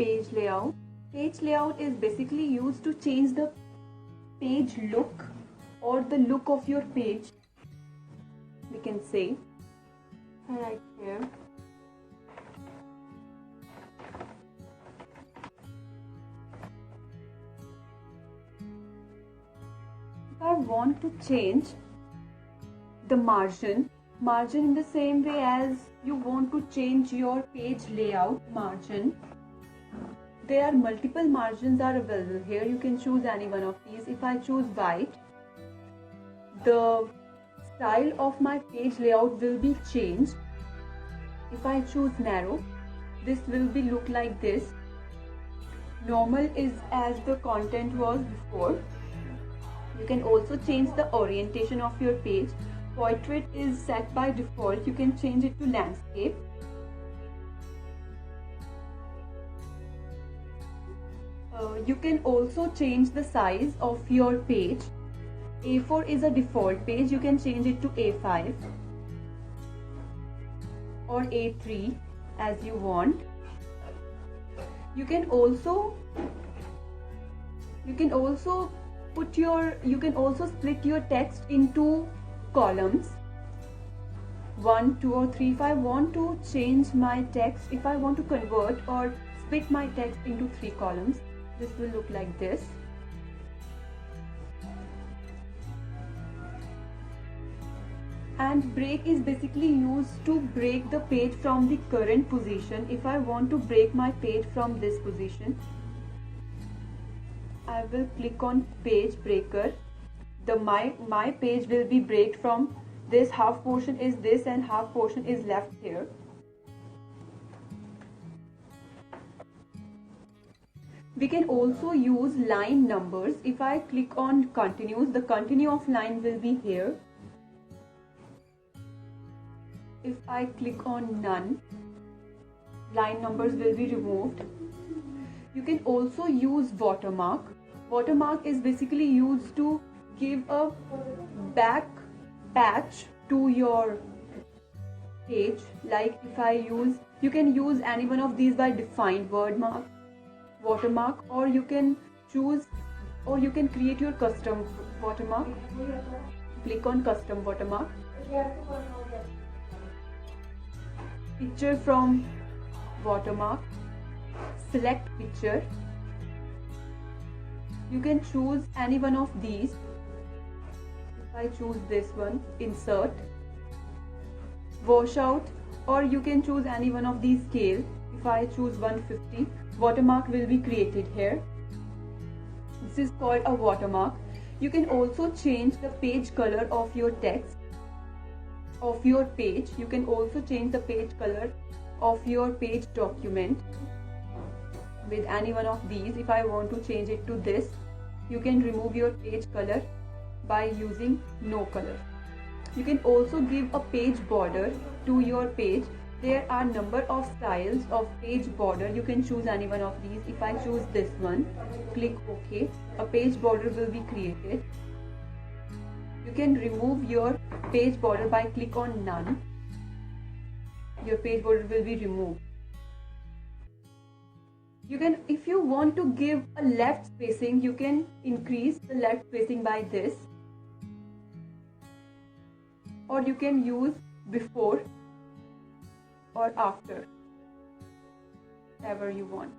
page layout. Page layout is basically used to change the page look or the look of your page. We can say right here. If I want to change the margin in the same way as you want to change your page layout margin, there are multiple margins are available here. You can choose any one of these. If I choose white, the style of my page layout will be changed. If I choose narrow, this will be look like this. Normal is as the content was before. You can also change the orientation of your page. Portrait is set by default. You can change it to landscape. You can also change the size of your page. A4 is a default page. You can change it to A5 or A3 as you want. You can also split your text into columns 1, 2 or 3. If I want to change my text, if I want to convert or split my text into 3 columns, this will look like this. And break is basically used to break the page from the current position. If I want to break my page from this position, I will click on page breaker. My page will be break from this. Half portion is this and half portion is left here. We can also use line numbers. If I click on continuous, the continue of line will be here. If I click on none, line numbers will be removed. You can also use watermark. Watermark is basically used to give a back patch to your page. Like if I use, you can use any one of these by defined word mark, watermark, or you can choose, or you can create your custom watermark. Click on custom watermark. Picture from watermark. Select picture. You can choose any one of these. If I choose this one, insert, washout, or you can choose any one of these scale. If I choose 150, watermark will be created here. This is called a watermark. You can also change the page color of your text, of your page. You can also change the page color of your page document with any one of these. If I want to change it to this, you can remove your page color by using no color. You can also give a page border to your page. There are number of styles of page border. You can choose any one of these. If I choose this one, click OK, a page border will be created. You can remove your page border by click on none. Your page border will be removed. You can, if you want to give a left spacing, you can increase the left spacing by this, or you can use before or after, whatever you want.